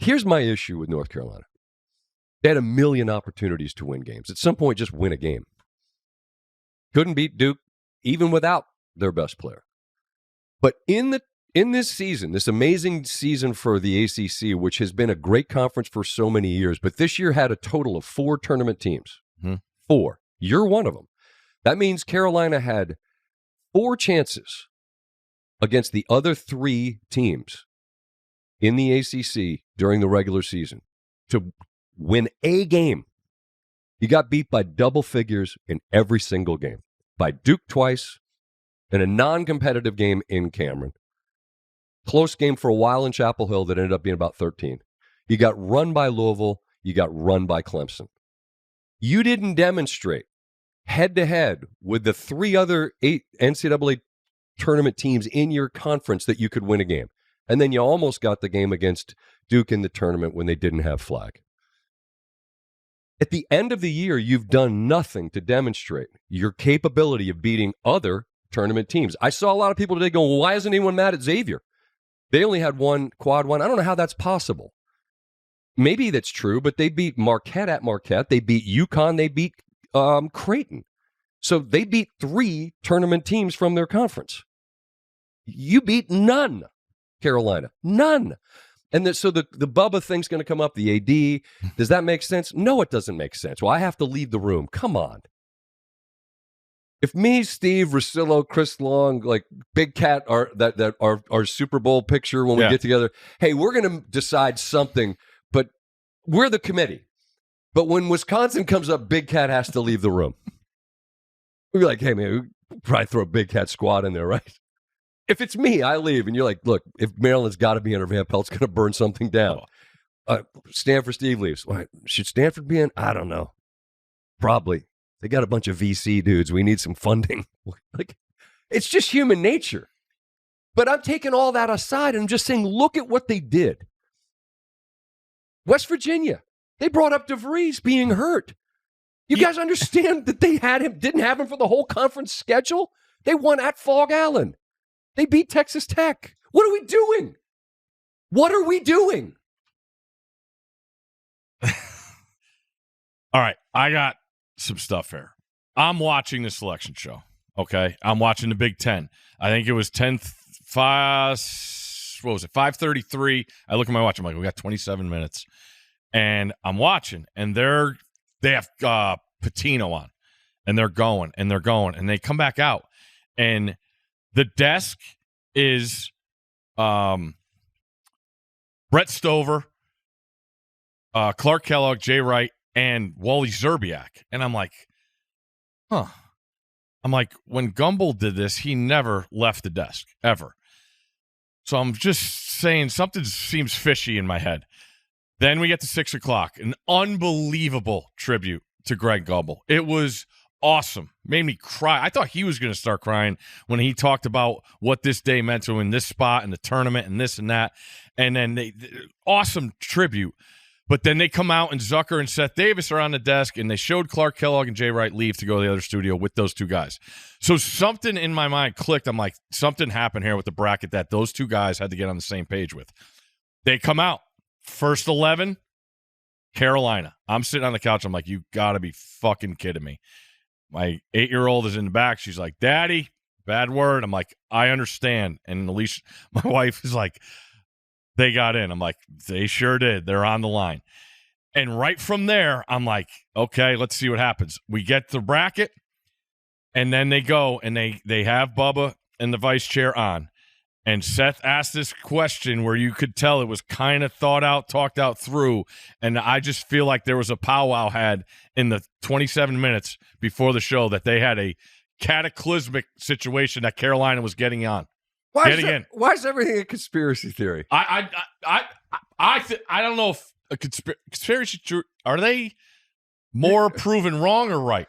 Here's my issue with North Carolina. They had a million opportunities to win games. At some point, just win a game. Couldn't beat Duke, even without their best player. But in this season, this amazing season for the ACC, which has been a great conference for so many years, but this year had a total of 4 tournament teams. 4. You're one of them. That means Carolina had 4 chances against the other 3 teams in the ACC during the regular season to win a game. You got beat by double figures in every single game. By Duke twice, in a non-competitive game in Cameron. Close game for a while in Chapel Hill that ended up being about 13. You got run by Louisville. You got run by Clemson. You didn't demonstrate head-to-head with the 3 other 8 NCAA tournament teams in your conference that you could win a game. And then you almost got the game against Duke in the tournament when they didn't have flag. At the end of the year, you've done nothing to demonstrate your capability of beating other tournament teams. I saw a lot of people today going, well, why isn't anyone mad at Xavier? They only had one quad one. I don't know how that's possible. Maybe that's true, but they beat Marquette at Marquette. They beat UConn. They beat Creighton. So they beat 3 tournament teams from their conference. You beat none, Carolina. None. And so the Bubba thing's going to come up, the AD. Does that make sense? No, it doesn't make sense. Well, I have to leave the room. Come on. If me, Steve, Russillo, Chris Long, like Big Cat, are our Super Bowl picture when we get together, hey, we're going to decide something, but we're the committee. But when Wisconsin comes up, Big Cat has to leave the room. We'd be like, hey, man, we probably throw a Big Cat squad in there, right? If it's me, I leave, and you're like, look, if Maryland's got to be in or Van Pelt's going to burn something down. Stanford Steve leaves. Why, should Stanford be in? I don't know. Probably. They got a bunch of VC dudes. We need some funding. Like, it's just human nature. But I'm taking all that aside, and I'm just saying, look at what they did. West Virginia, they brought up DeVries being hurt. You guys understand that they didn't have him for the whole conference schedule? They won at Fog Allen. They beat Texas Tech. What are we doing? What are we doing? All right, I got some stuff here. I'm watching the selection show, okay? I'm watching the Big Ten. I think it was 5:33. I look at my watch. I'm like, we got 27 minutes. And I'm watching, and they have Patino on, and they're going, and they come back out. And the desk is Brett Stover, Clark Kellogg, Jay Wright, and Wally Zerbiak. And I'm like, huh. I'm like, when Gumbel did this, he never left the desk, ever. So I'm just saying something seems fishy in my head. Then we get to 6 o'clock, an unbelievable tribute to Greg Gumbel. It was awesome. Made me cry. I thought he was going to start crying when he talked about what this day meant to him in this spot and the tournament and this and that. And then awesome tribute. But then they come out and Zucker and Seth Davis are on the desk, and they showed Clark Kellogg and Jay Wright leave to go to the other studio with those 2 guys. So something in my mind clicked. I'm like, something happened here with the bracket that those 2 guys had to get on the same page with. They come out. First 11, Carolina. I'm sitting on the couch. I'm like, you got to be fucking kidding me. My 8-year-old is in the back. She's like, Daddy, bad word. I'm like, I understand. And Alicia, my wife, is like, they got in. I'm like, they sure did. They're on the line. And right from there, I'm like, okay, let's see what happens. We get the bracket, and then they go, and they have Bubba and the vice chair on. And Seth asked this question where you could tell it was kind of thought out, talked out through. And I just feel like there was a powwow had in the 27 minutes before the show that they had a cataclysmic situation that Carolina was getting on. Why is everything a conspiracy theory? I don't know if a conspiracy are they more proven wrong or right?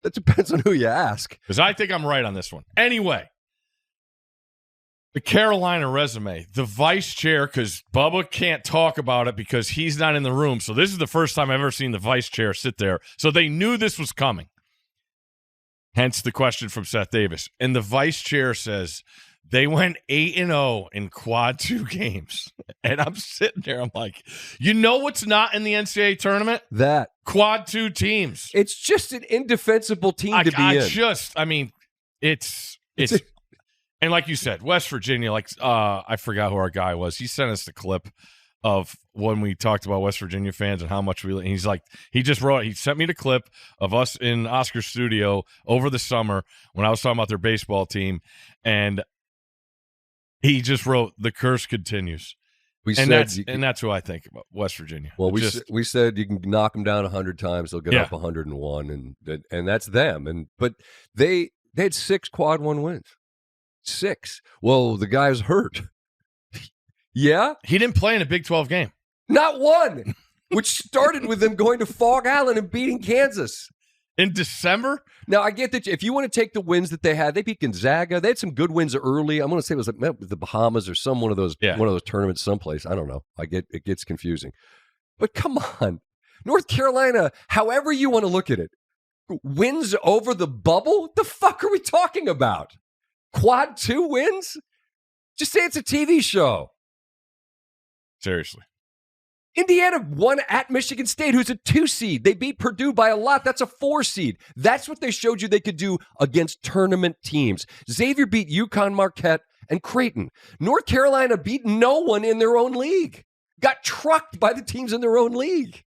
That depends on who you ask. Because I think I'm right on this one. Anyway. The Carolina resume, the vice chair, because Bubba can't talk about it because he's not in the room. So this is the first time I've ever seen the vice chair sit there. So they knew this was coming. Hence the question from Seth Davis. And the vice chair says, They went 8-0 in quad 2 games. And I'm sitting there, I'm like, you know what's not in the NCAA tournament? That. Quad 2 teams. It's just an indefensible team to be in. It's and like you said, West Virginia, I forgot who our guy was. He sent us the clip of when we talked about West Virginia fans and how much and he's like, he sent me the clip of us in Oscar's studio over the summer when I was talking about their baseball team, and he just wrote, "The curse continues." That's who I think about, West Virginia. Well, we said you can knock them down 100 times, they'll get up 101, and that's them. But they had 6 quad 1 wins. 6. Well, the guy's hurt. Yeah? He didn't play in a Big 12 game. Not one, which started with them going to Fog Island and beating Kansas. In December? Now, I get that if you want to take the wins that they beat Gonzaga. They had some good wins early. I'm going to say it was the Bahamas or one of those tournaments someplace. I don't know. It gets confusing. But come on. North Carolina, however you want to look at it, wins over the bubble? What the fuck are we talking about? Quad 2 wins? Just say it's a TV show. Seriously. Indiana won at Michigan State, who's a 2 seed. They beat Purdue by a lot. That's a 4 seed. That's what they showed you they could do against tournament teams. Xavier beat UConn, Marquette, and Creighton. North Carolina beat no one in their own league. Got trucked by the teams in their own league.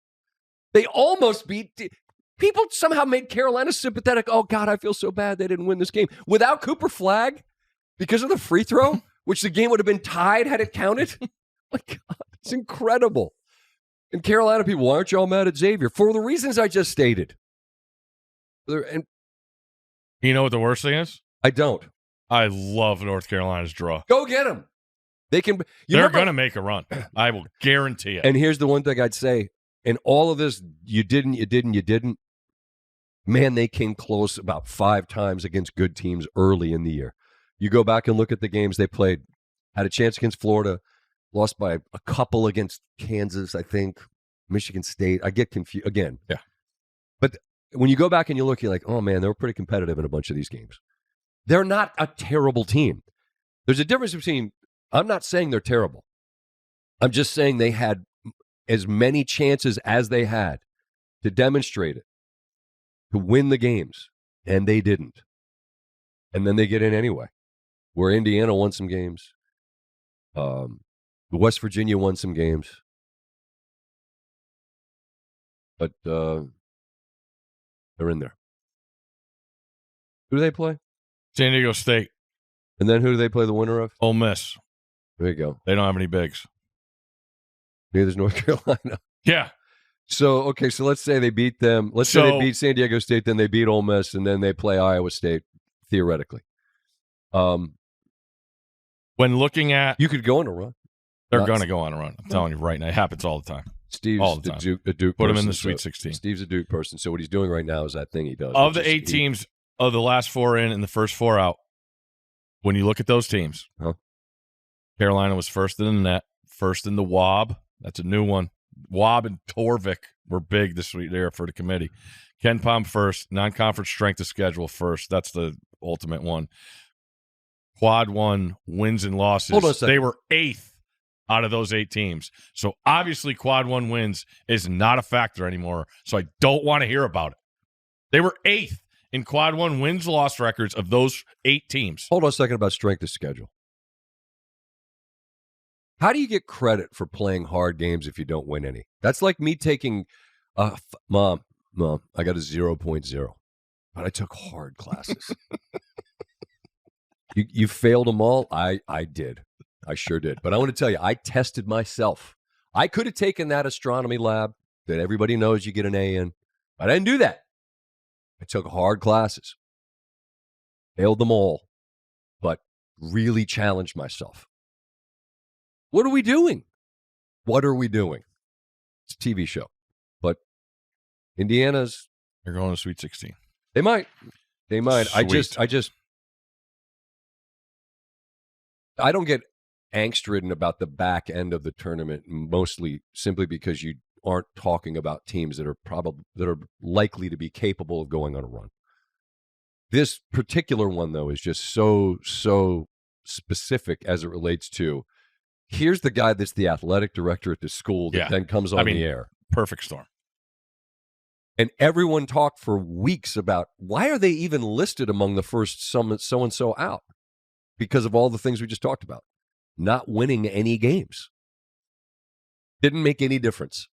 They almost beat... People somehow made Carolina sympathetic. Oh, God, I feel so bad they didn't win this game. Without Cooper Flagg, because of the free throw, which the game would have been tied had it counted. My God, it's incredible. And Carolina people, why aren't y'all mad at Xavier? For the reasons I just stated. And you know what the worst thing is? I don't. I love North Carolina's draw. Go get them. They're going to make a run. I will guarantee it. And here's the one thing I'd say. In all of this, you didn't. Man, they came close about 5 times against good teams early in the year. You go back and look at the games they played. Had a chance against Florida. Lost by a couple against Kansas, I think. Michigan State. I get confused again. Yeah. But when you go back and you look, you're like, oh, man, they were pretty competitive in a bunch of these games. They're not a terrible team. There's a difference between, I'm not saying they're terrible. I'm just saying they had as many chances as they had to demonstrate it, to win the games, and they didn't. And then they get in anyway, where Indiana won some games. West Virginia won some games. But they're in there. Who do they play? San Diego State. And then who do they play the winner of? Ole Miss. There you go. They don't have any bigs. Neither's North Carolina. Yeah. So let's say they beat them. Let's say they beat San Diego State, then they beat Ole Miss, and then they play Iowa State, theoretically. When looking at... You could go on a run. They're going to go on a run. I'm telling you right now. It happens all the time. Steve's all the time. a Duke Put person, him in the Sweet 16. Steve's a Duke person, so what he's doing right now is that thing he does. Of the 8 teams, of the last 4 in and the first 4 out, when you look at those teams, Carolina was first in the net, first in the WOB. That's a new one. WOB and Torvik were big this week there for the committee. Ken Pom first, non-conference strength of schedule first. That's the ultimate one. Quad 1 wins and losses. Hold on a second. They were 8th out of those 8 teams. So obviously Quad 1 wins is not a factor anymore. So I don't want to hear about it. They were 8th in Quad 1 wins-loss records of those 8 teams. Hold on a second about strength of schedule. How do you get credit for playing hard games if you don't win any? That's like me taking, Mom, I got a 0.0, but I took hard classes. You failed them all? I did. I sure did. But I want to tell you, I tested myself. I could have taken that astronomy lab that everybody knows you get an A in, but I didn't do that. I took hard classes. Failed them all, but really challenged myself. What are we doing? What are we doing? It's a TV show. But Indiana's... They're going to Sweet 16. They might. Sweet. I don't get angst-ridden about the back end of the tournament, mostly simply because you aren't talking about teams that are likely to be capable of going on a run. This particular one, though, is just so specific as it relates to here's the guy that's the athletic director at the school that then comes on the air. Perfect storm. And everyone talked for weeks about why are they even listed among the first so-and-so out? Because of all the things we just talked about. Not winning any games. Didn't make any difference.